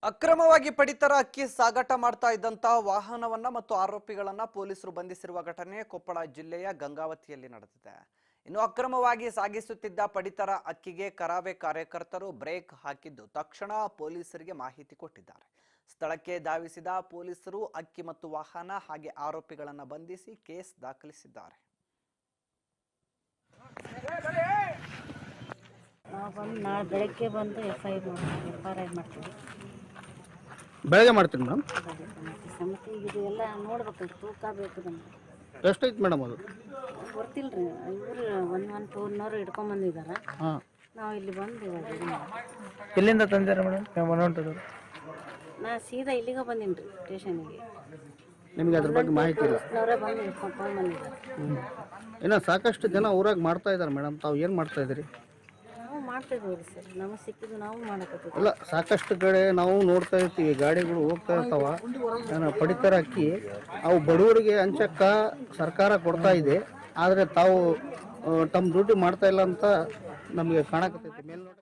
ಅಕ್ರಮವಾಗಿ ಪಡಿತರ ಅಕ್ಕಿ ಸಾಗಾಟ ಮಾಡ್ತಾ ಇದ್ದಂತಹ ವಾಹನವನ್ನ ಮತ್ತು ಆರೋಪಿಗಳನ್ನ ಪೊಲೀಸರು ಬಂಧಿಸಿರುವ ಘಟನೆ ಕೊಪ್ಪಳ ಜಿಲ್ಲೆಯ ಗಂಗಾವತಿಯಲ್ಲಿ ನಡೆದಿದೆ. ಇನ್ನು ಅಕ್ರಮವಾಗಿ ಸಾಗಿಸುತ್ತಿದ್ದ ಪಡಿತರ ಅಕ್ಕಿಗೆ ಕರಾವೆ ಕಾರ್ಯಕರ್ತರು ಬ್ರೇಕ್ ಹಾಕಿದ್ದು ತಕ್ಷಣ ಪೊಲೀಸರಿಗೆ ಮಾಹಿತಿ ಕೊಟ್ಟಿದ್ದಾರೆ. ಸ್ಥಳಕ್ಕೆ ಧಾವಿಸಿದ ಪೊಲೀಸರು ಅಕ್ಕಿ ಮತ್ತು ವಾಹನ ಹಾಗೆ ಆರೋಪಿಗಳನ್ನ ಬಂಧಿಸಿ ಕೇಸ್ ದಾಖಲಿಸಿದ್ದಾರೆ. ನಾಳೆ ಬೆಳಗ್ಗೆ ಬಂದು FIR ಮಾಡ್ತೀವಿ. ಬೆಳಗ್ಗೆ ಮಾಡ್ತೀನಿ ಮೇಡಮ್. ಸಮಿತಿ ಇದು ಎಲ್ಲ ನೋಡ್ಬೇಕು, ತೂಕ ಬೇಕು ನಮ್ಗೆ. ಎಷ್ಟೈತೆ ಮೇಡಮ್ ಅದು? ಗೊತ್ತಿಲ್ಲ ರೀ, ಇವರು ಒಂದು ಟೂರ್ನವ್ರು ಹಿಡ್ಕೊಂಬಂದಿದ್ದಾರೆ. ನಾವು ಇಲ್ಲಿ ಬಂದು ಎಲ್ಲಿಂದ ತಂದಿರ ಮೇಡಮ್? ನಾ ಸೀದಾ ಇಲ್ಲಿಗೆ ಬಂದೀನಿ ರೀ, ಸ್ಟೇಷನಿಗೆ. ನಿಮಗೆ ಅದ್ರ ಬಗ್ಗೆ ಮಾಹಿತಿ ಇಲ್ಲ? ಅವರೇ ಬಂದು ಹಿಡ್ಕೊಂಡ್ಬಂದಿದ್ದಾರೆ. ಇನ್ನು ಸಾಕಷ್ಟು ಜನ ಊರಾಗ ಮಾಡ್ತಾ ಇದ್ದಾರೆ ಮೇಡಮ್, ತಾವು ಏನು ಮಾಡ್ತಾ ಇದ್ದೀರಿ? ನಾವು ಮಾಡ್ತಾ ಇದ್ದೀವಿ ಸರ್, ನಮಗೆ ಸಿಕ್ಕಿದ್ದು ನಾವು ಮಾಡಕತ್ತೀವಿ. ಇಲ್ಲ, ಸಾಕಷ್ಟು ಕಡೆ ನಾವು ನೋಡ್ತಾ ಇರ್ತೀವಿ, ಗಾಡಿಗಳು ಹೋಗ್ತಾ ಇರ್ತಾವ ಪಡಿತರ ಅಕ್ಕಿ. ಅವು ಬಡವರಿಗೆ ಹಂಚಕ್ಕ ಸರ್ಕಾರ ಕೊಡ್ತಾ ಇದೆ, ಆದರೆ ತಾವು ತಮ್ಮ ಡ್ಯೂಟಿ ಮಾಡ್ತಾ ಇಲ್ಲ ಅಂತ ನಮಗೆ ಕಾಣಕತ್ತೈತಿ ಮೇಲ್ನೋಟ.